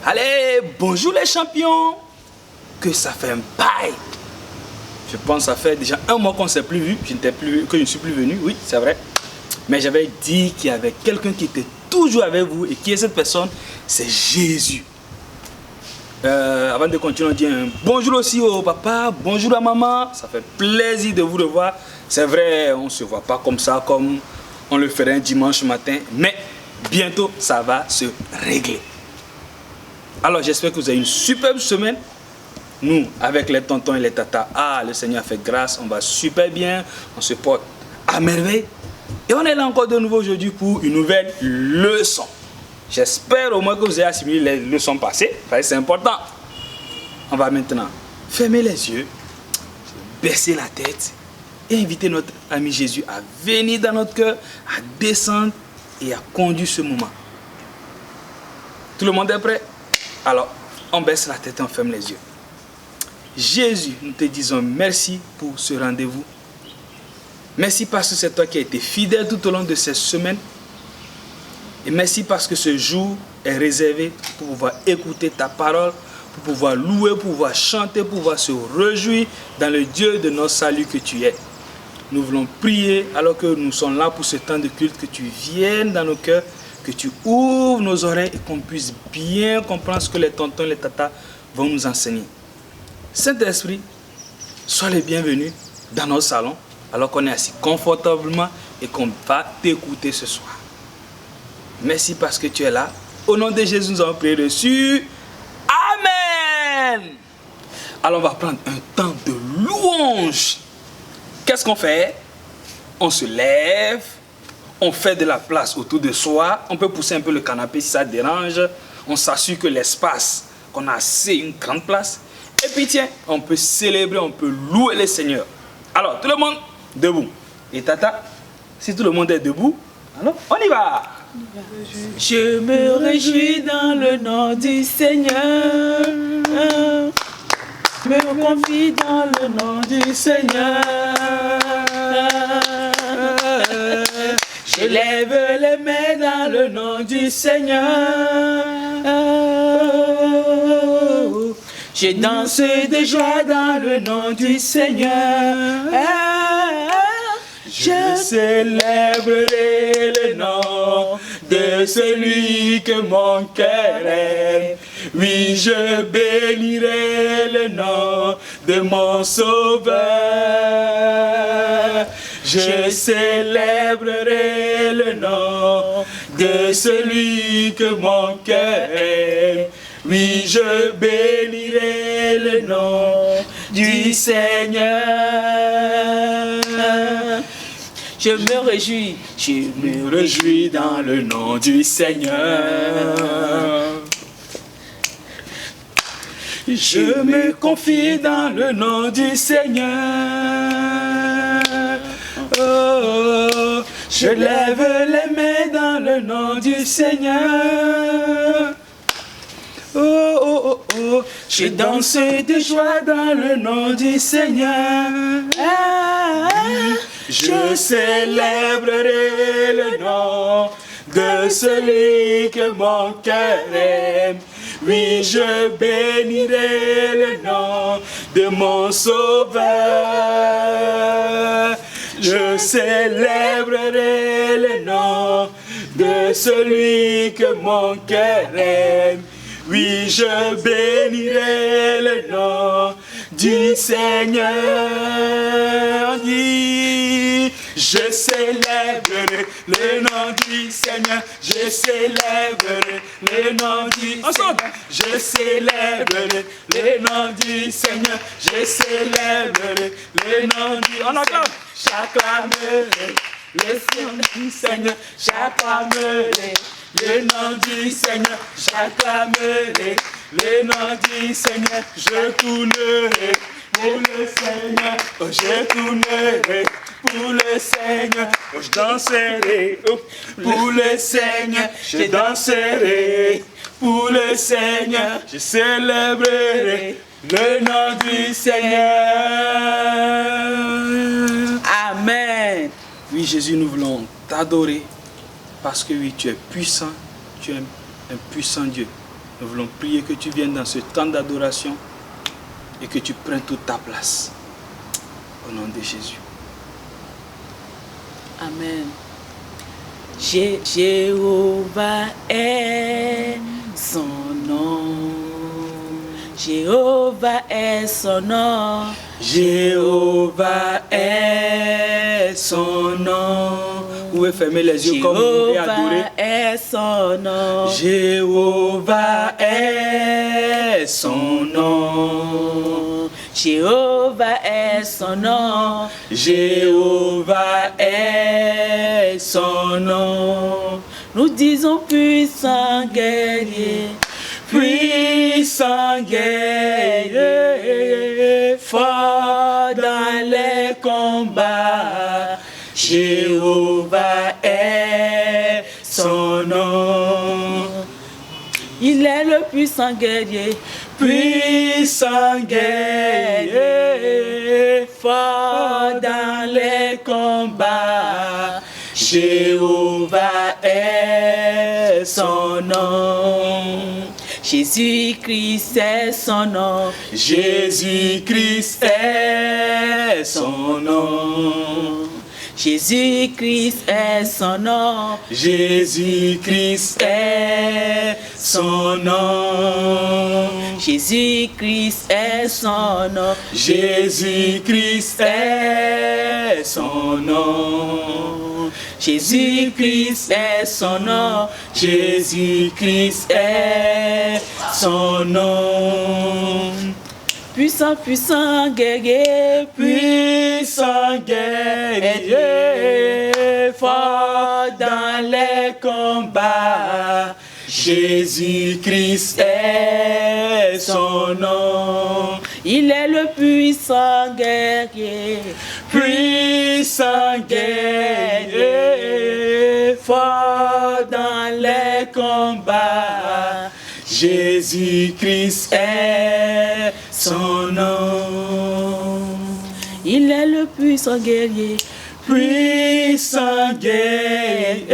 Allez, bonjour les champions. Que ça fait un bail. Je pense que ça fait déjà un mois qu'on ne s'est plus vu, que je ne suis plus venu, oui, c'est vrai. Mais j'avais dit qu'il y avait quelqu'un qui était toujours avec vous. Et qui est cette personne? C'est Jésus. Avant de continuer, on dit un bonjour aussi au papa, bonjour à maman. Ça fait plaisir de vous revoir. C'est vrai, on ne se voit pas comme ça, comme on le ferait un dimanche matin. Mais bientôt, ça va se régler. Alors, j'espère que vous avez une superbe semaine. Nous, avec les tontons et les tatas, le Seigneur a fait grâce, on va super bien, on se porte à merveille. Et on est là encore de nouveau aujourd'hui pour une nouvelle leçon. J'espère au moins que vous avez assimilé les leçons passées, c'est important. On va maintenant fermer les yeux, baisser la tête et inviter notre ami Jésus à venir dans notre cœur, à descendre et à conduire ce moment. Tout le monde est prêt? Alors, on baisse la tête et on ferme les yeux. Jésus, nous te disons merci pour ce rendez-vous. Merci parce que c'est toi qui as été fidèle tout au long de cette semaine. Et merci parce que ce jour est réservé pour pouvoir écouter ta parole, pour pouvoir louer, pour pouvoir chanter, pour pouvoir se réjouir dans le Dieu de notre salut que tu es. Nous voulons prier alors que nous sommes là pour ce temps de culte, que tu viennes dans nos cœurs, que tu ouvres nos oreilles et qu'on puisse bien comprendre ce que les tontons et les tatas vont nous enseigner. Saint-Esprit, sois le bienvenu dans notre salon alors qu'on est assis confortablement et qu'on va t'écouter ce soir. Merci parce que tu es là. Au nom de Jésus, nous avons prié dessus. Amen. Alors on va prendre un temps de louange. Qu'est-ce qu'on fait? On se lève. On fait de la place autour de soi. On peut pousser un peu le canapé si ça dérange. On s'assure que l'espace, qu'on a assez une grande place. Et puis tiens, on peut célébrer, on peut louer le Seigneur. Alors, tout le monde, debout. Et tata, si tout le monde est debout, alors on y va. Je me réjouis dans le nom du Seigneur. Je me confie dans le nom du Seigneur. Je lève les mains dans le nom du Seigneur. Je danse de joie dans le nom du Seigneur. Je célébrerai le nom de celui que mon cœur aime. Oui, je bénirai le nom de mon Sauveur. Je célébrerai le nom de celui que mon cœur aime. Oui, je bénirai le nom du Seigneur. Je me réjouis dans le nom du Seigneur. Je me confie dans le nom du Seigneur. Oh, je lève les mains dans le nom du Seigneur. Oh, oh, oh, oh, je danse de joie dans le nom du Seigneur. Je célébrerai le nom de celui que mon cœur aime. Oui, je bénirai le nom de mon Sauveur. Je célébrerai le nom de celui que mon cœur aime. Oui, je bénirai le nom du Seigneur. Je célébrerai le nom du Seigneur. Je célébrerai le nom du Seigneur. Je célébrerai le nom du Seigneur. Je célébrerai le nom du Seigneur. J'acclamerai le nom du Seigneur. J'acclamerai le nom du Seigneur, j'acclamerai le nom du Seigneur, je tournerai pour le Seigneur, oh, je tournerai pour le Seigneur, oh, je danserai pour le Seigneur, je danserai pour le Seigneur, je célébrerai le nom du Seigneur. Amen. Oui, Jésus, nous voulons t'adorer parce que oui, tu es puissant, tu es un puissant Dieu. Nous voulons prier que tu viennes dans ce temps d'adoration et que tu prennes toute ta place. Au nom de Jésus. Amen. Jéhovah est son nom. Jéhovah est son nom. Jéhovah est son nom. Vous pouvez fermer les yeux comme vous et adorer. Jéhovah est son nom. Jéhovah est son nom. Jéhovah est son nom. Jéhovah est son nom. Nous disons puissant guerrier. Puissant guerrier, fort dans les combats, Jéhovah est son nom. Il est le puissant guerrier. Puissant guerrier, fort dans les combats, Jéhovah est son nom. Jésus-Christ est son nom. Jésus-Christ est son nom. Jésus-Christ est son nom. Jésus-Christ est son nom. Jésus-Christ est son nom. Jésus-Christ est son nom. Jésus-Christ est son nom. Jésus-Christ est son nom. Puissant, puissant guerrier, Puissant guerrier, fort dans les combats, Jésus-Christ est son nom. il est le puissant guerrier. Puissant guerrier, fort dans les combats, Jésus-Christ est son nom. Il est le puissant guerrier. Puissant guerrier,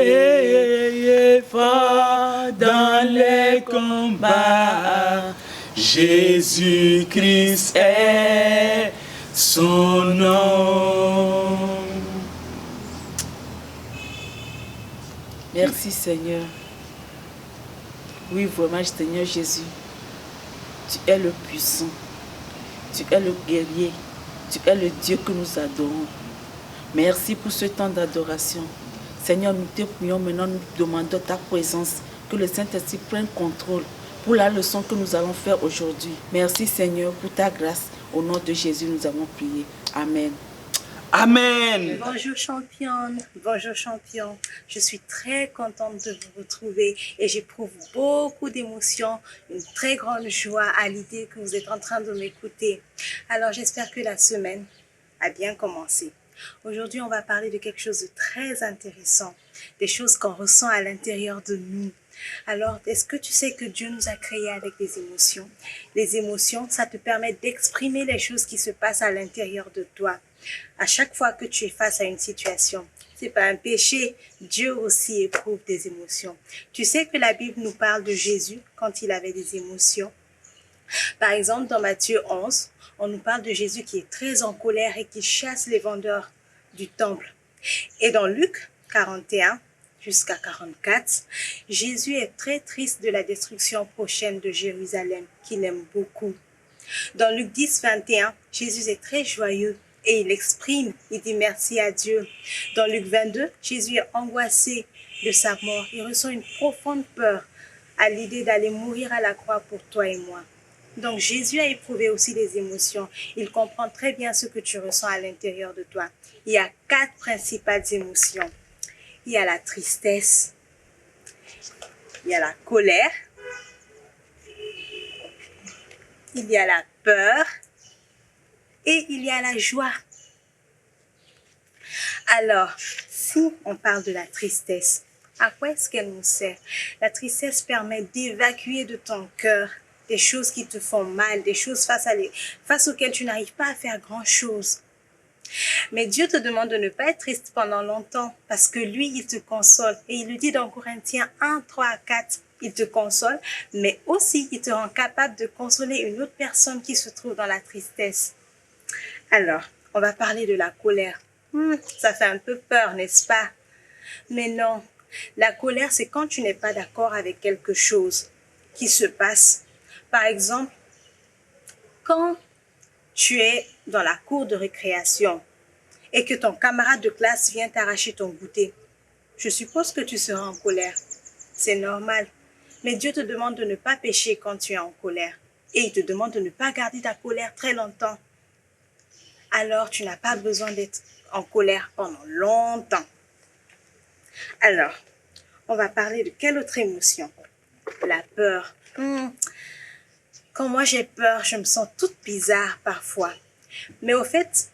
fort dans les combats, Jésus-Christ est son nom. Merci Seigneur. Oui, vraiment, Seigneur Jésus, tu es le puissant, tu es le guerrier, tu es le Dieu que nous adorons. Merci pour ce temps d'adoration. Seigneur, nous te prions maintenant, nous demandons ta présence, que le Saint-Esprit prenne contrôle pour la leçon que nous allons faire aujourd'hui. Merci Seigneur pour ta grâce. Au nom de Jésus, nous avons prié. Amen. Amen. Bonjour championne, bonjour champion. Je suis très contente de vous retrouver et j'éprouve beaucoup d'émotions, une très grande joie à l'idée que vous êtes en train de m'écouter. Alors j'espère que la semaine a bien commencé. Aujourd'hui, on va parler de quelque chose de très intéressant, des choses qu'on ressent à l'intérieur de nous. Alors, est-ce que tu sais que Dieu nous a créés avec des émotions? Les émotions, ça te permet d'exprimer les choses qui se passent à l'intérieur de toi. À chaque fois que tu es face à une situation, c'est pas un péché, Dieu aussi éprouve des émotions. Tu sais que la Bible nous parle de Jésus quand il avait des émotions. Par exemple, dans Matthieu 11, on nous parle de Jésus qui est très en colère et qui chasse les vendeurs du temple. Et dans Luc 41 jusqu'à 44, Jésus est très triste de la destruction prochaine de Jérusalem, qu'il aime beaucoup. Dans Luc 10, 21, Jésus est très joyeux et il exprime, il dit merci à Dieu. Dans Luc 22, Jésus est angoissé de sa mort. Il ressent une profonde peur à l'idée d'aller mourir à la croix pour toi et moi. Donc Jésus a éprouvé aussi des émotions. Il comprend très bien ce que tu ressens à l'intérieur de toi. Il y a 4 principales émotions. Il y a la tristesse, il y a la colère, il y a la peur et il y a la joie. Alors, si on parle de la tristesse, à quoi est-ce qu'elle nous sert? La tristesse permet d'évacuer de ton cœur des choses qui te font mal, des choses face auxquelles tu n'arrives pas à faire grand-chose. Mais Dieu te demande de ne pas être triste pendant longtemps parce que lui, il te console. Et il le dit dans Corinthiens 1, 3 à 4. Il te console, mais aussi il te rend capable de consoler une autre personne qui se trouve dans la tristesse. Alors, on va parler de la colère. Ça fait un peu peur, n'est-ce pas? Mais non, la colère, c'est quand tu n'es pas d'accord avec quelque chose qui se passe. Par exemple, quand tu es dans la cour de récréation et que ton camarade de classe vient t'arracher ton goûter, je suppose que tu seras en colère. C'est normal. Mais Dieu te demande de ne pas pécher quand tu es en colère. Et il te demande de ne pas garder ta colère très longtemps. Alors, tu n'as pas besoin d'être en colère pendant longtemps. Alors, on va parler de quelle autre émotion? La peur. Quand moi j'ai peur, je me sens toute bizarre parfois. Mais au fait,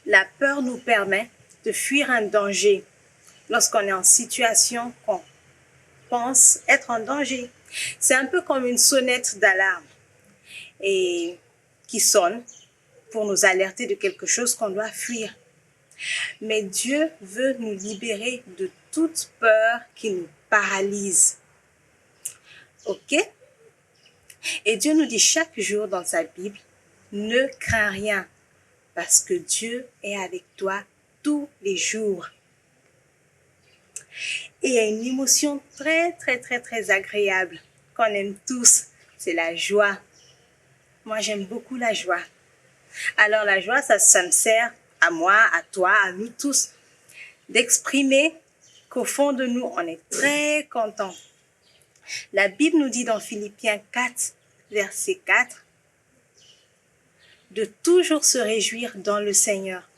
la peur nous permet de fuir un danger lorsqu'on est en situation qu'on pense être en danger. C'est un peu comme une sonnette d'alarme et qui sonne pour nous alerter de quelque chose qu'on doit fuir. Mais Dieu veut nous libérer de toute peur qui nous paralyse. Ok? Et Dieu nous dit chaque jour dans sa Bible, ne crains rien parce que Dieu est avec toi tous les jours. Et il y a une émotion très, très, très, très agréable qu'on aime tous, c'est la joie. Moi, j'aime beaucoup la joie. Alors, la joie, ça me sert à moi, à toi, à nous tous, d'exprimer qu'au fond de nous, on est très contents. La Bible nous dit dans Philippiens 4, verset 4, de toujours se réjouir dans le Seigneur.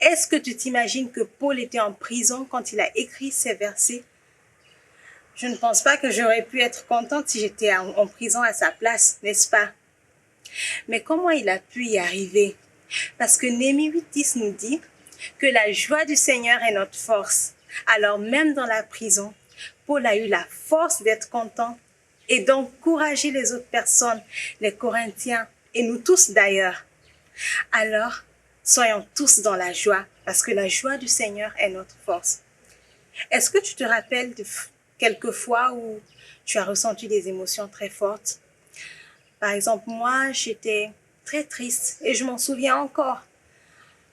Est-ce que tu t'imagines que Paul était en prison quand il a écrit ces versets? Je ne pense pas que j'aurais pu être contente si j'étais en prison à sa place, n'est-ce pas? Mais comment il a pu y arriver? Parce que Néhémie 8:10 nous dit que la joie du Seigneur est notre force. Alors même dans la prison, Paul a eu la force d'être content et d'encourager les autres personnes, les Corinthiens et nous tous d'ailleurs. Alors, soyons tous dans la joie parce que la joie du Seigneur est notre force. Est-ce que tu te rappelles de quelques fois où tu as ressenti des émotions très fortes? Par exemple, moi, j'étais très triste et je m'en souviens encore.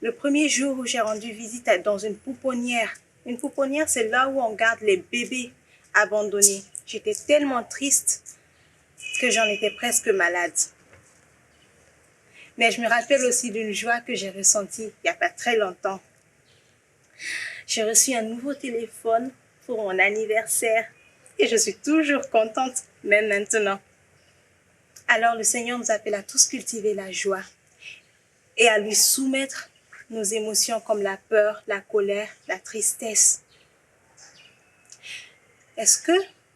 Le premier jour où j'ai rendu visite dans une pouponnière. Une pouponnière, c'est là où on garde les bébés abandonnés. J'étais tellement triste que j'en étais presque malade. Mais je me rappelle aussi d'une joie que j'ai ressentie il n'y a pas très longtemps. J'ai reçu un nouveau téléphone pour mon anniversaire et je suis toujours contente, même maintenant. Alors le Seigneur nous appelle à tous cultiver la joie et à lui soumettre nos émotions comme la peur, la colère, la tristesse. Est-ce que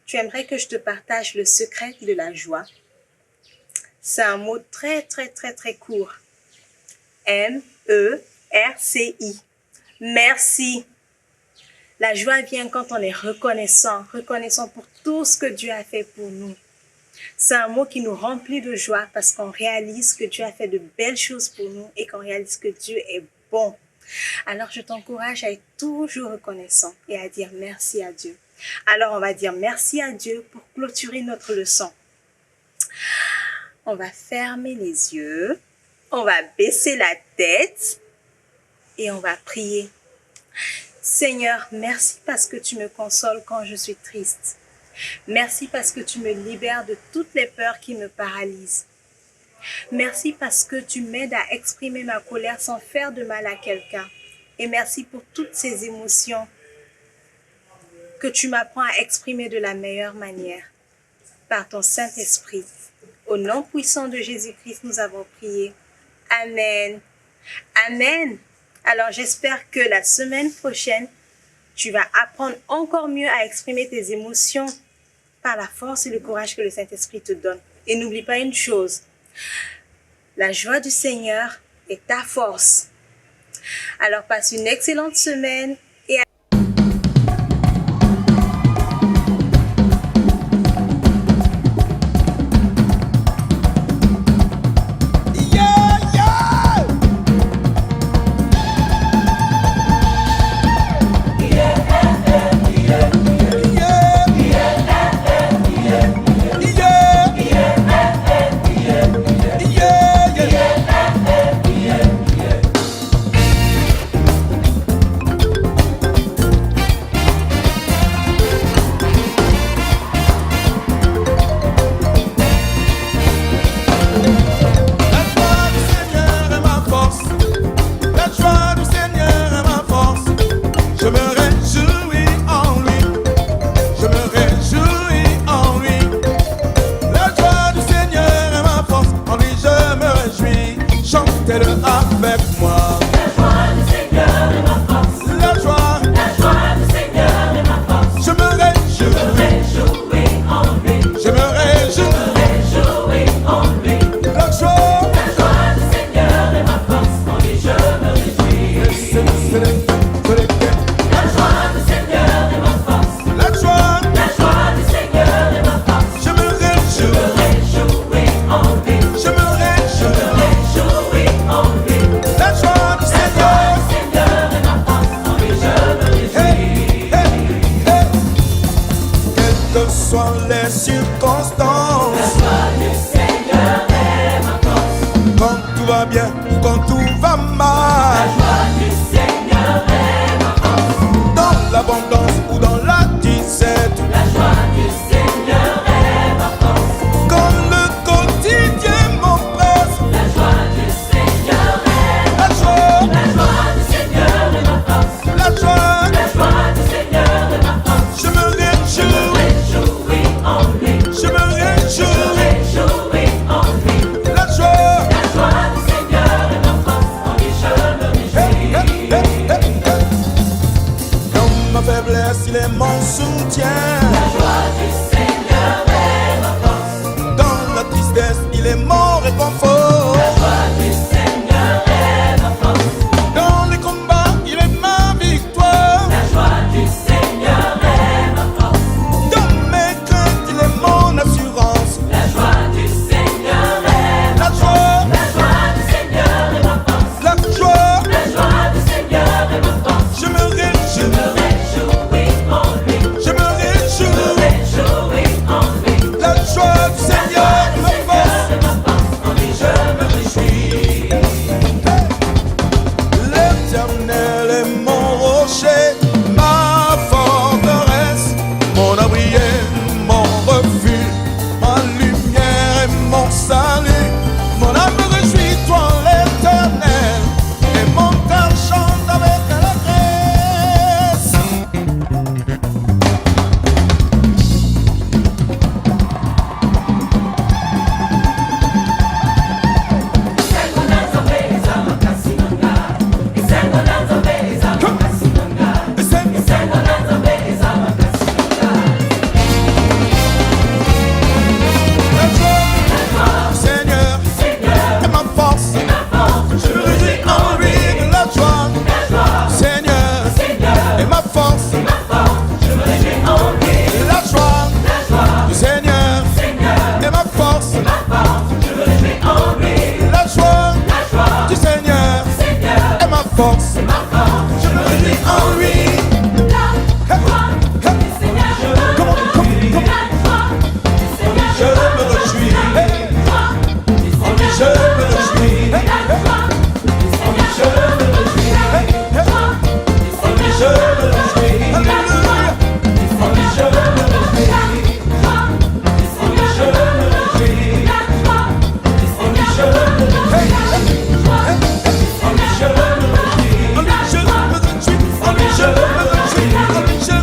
tu aimerais que je te partage le secret de la joie? C'est un mot très, très, très, très court. M-E-R-C-I. Merci. La joie vient quand on est reconnaissant pour tout ce que Dieu a fait pour nous. C'est un mot qui nous remplit de joie parce qu'on réalise que Dieu a fait de belles choses pour nous et qu'on réalise que Dieu est bon. Alors, je t'encourage à être toujours reconnaissant et à dire merci à Dieu. Alors, on va dire merci à Dieu pour clôturer notre leçon. On va fermer les yeux, on va baisser la tête et on va prier. Seigneur, merci parce que tu me consoles quand je suis triste. Merci parce que tu me libères de toutes les peurs qui me paralysent. Merci parce que tu m'aides à exprimer ma colère sans faire de mal à quelqu'un. Et merci pour toutes ces émotions que tu m'apprends à exprimer de la meilleure manière par ton Saint-Esprit. Au nom puissant de Jésus-Christ, nous avons prié. Amen. Amen. Alors, j'espère que la semaine prochaine, tu vas apprendre encore mieux à exprimer tes émotions par la force et le courage que le Saint-Esprit te donne. Et n'oublie pas une chose, la joie du Seigneur est ta force. Alors, passe une excellente semaine. il est mon soutien. La joie du Seigneur est ma force. Dans la tristesse, il est mon réconfort. La joie du Seigneur est ma force. Dans les combats, il est ma victoire. La joie du Seigneur est ma force. Dans mes craintes, il est mon assurance. La joie du Seigneur est ma La force. joie, La joie du Seigneur est ma force. la joie, La joie du Seigneur est ma force. je me réjouis, En lui. je me réjouis. Réjouis en lui. La joie du Seigneur est ma force. En lui je me réjouis. L'Éternel est mon rocher, ma forteresse, mon abri et mon refuge, ma lumière et mon salut. Mon âme me réjouit, toi l'Éternel, et mon cœur chante avec allégresse. La joie du Seigneur est ma force. Je me réjouis en lui. La joie du Seigneur est ma force. Je me réjouis en lui. La joie du Seigneur est ma force. Je me réjouis en lui. La joie du Seigneur est ma force. Je me réjouis en lui. Comment, je me réjouis. En lui je me réjouis. En lui je me réjouis. En lui je me réjouis. Alléluia. En lui je me réjouis. En lui je me réjouis. En lui je me réjouis. En lui je me réjouis. En lui je me réjouis. En lui je me réjouis. En lui je me réjouis.